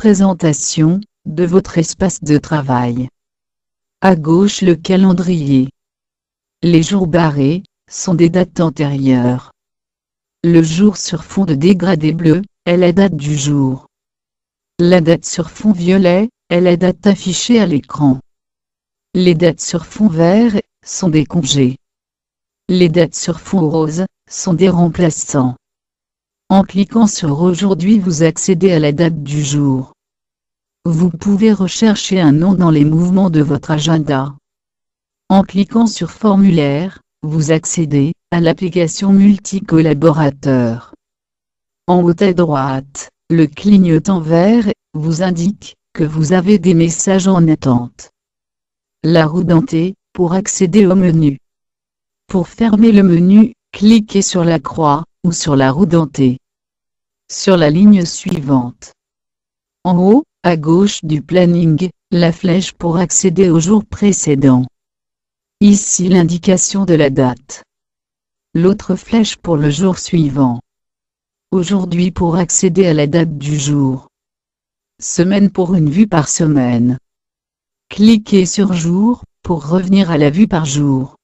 représentation de votre espace de travail. À gauche, le calendrier. Les jours barrés sont des dates antérieures. Le jour sur fond de dégradé bleu est la date du jour. La date sur fond violet est la date affichée à l'écran. Les dates sur fond vert sont des congés. Les dates sur fond rose sont des remplaçants. En cliquant sur Aujourd'hui, vous accédez à la date du jour. Vous pouvez rechercher un nom dans les mouvements de votre agenda. En cliquant sur Formulaire, vous accédez à l'application multi-collaborateur. En haut à droite, le clignotant vert vous indique que vous avez des messages en attente. La roue dentée pour accéder au menu. Pour fermer le menu, cliquez sur la croix ou sur la roue dentée. Sur la ligne suivante. En haut, à gauche du planning, la flèche pour accéder au jour précédent. Ici l'indication de la date. L'autre flèche pour le jour suivant. Aujourd'hui pour accéder à la date du jour. Semaine pour une vue par semaine. Cliquez sur Jour pour revenir à la vue par jour.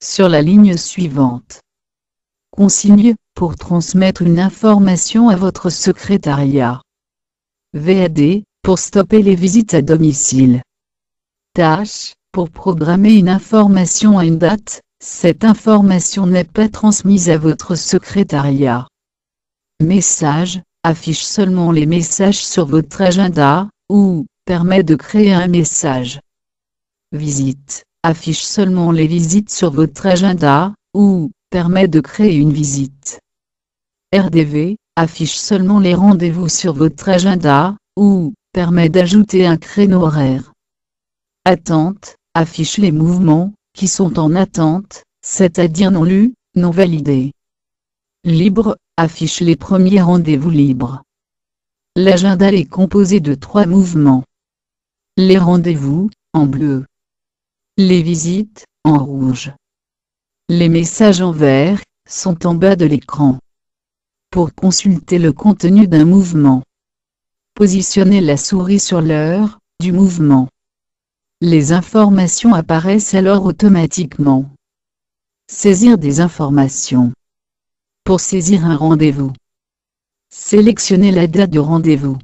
Sur la ligne suivante. Consigne pour transmettre une information à votre secrétariat. VAD pour stopper les visites à domicile. Tâche pour programmer une information à une date. Cette information n'est pas transmise à votre secrétariat. Message affiche seulement les messages sur votre agenda ou permet de créer un message. Visite affiche seulement les visites sur votre agenda ou permet de créer une visite. RDV affiche seulement les rendez-vous sur votre agenda ou permet d'ajouter un créneau horaire. Attente affiche les mouvements qui sont en attente, c'est-à-dire non lus, non validés. Libre affiche les premiers rendez-vous libres. L'agenda est composé de 3 mouvements. Les rendez-vous, en bleu. Les visites, en rouge. Les messages en vert sont en bas de l'écran. Pour consulter le contenu d'un mouvement, positionnez la souris sur l'heure du mouvement. Les informations apparaissent alors automatiquement. Saisir des informations. Pour saisir un rendez-vous, sélectionnez la date de rendez-vous.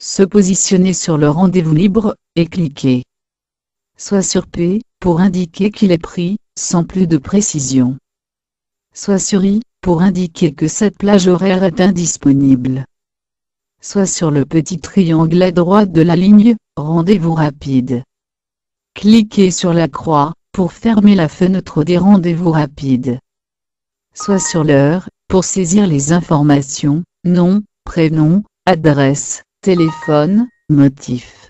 Se positionner sur le rendez-vous libre et cliquez. Soit sur P pour indiquer qu'il est pris, sans plus de précision. Soit sur I pour indiquer que cette plage horaire est indisponible. Soit sur le petit triangle à droite de la ligne Rendez-vous rapide. Cliquez sur la croix pour fermer la fenêtre des rendez-vous rapides. Soit sur l'heure pour saisir les informations, nom, prénom, adresse, téléphone, motif.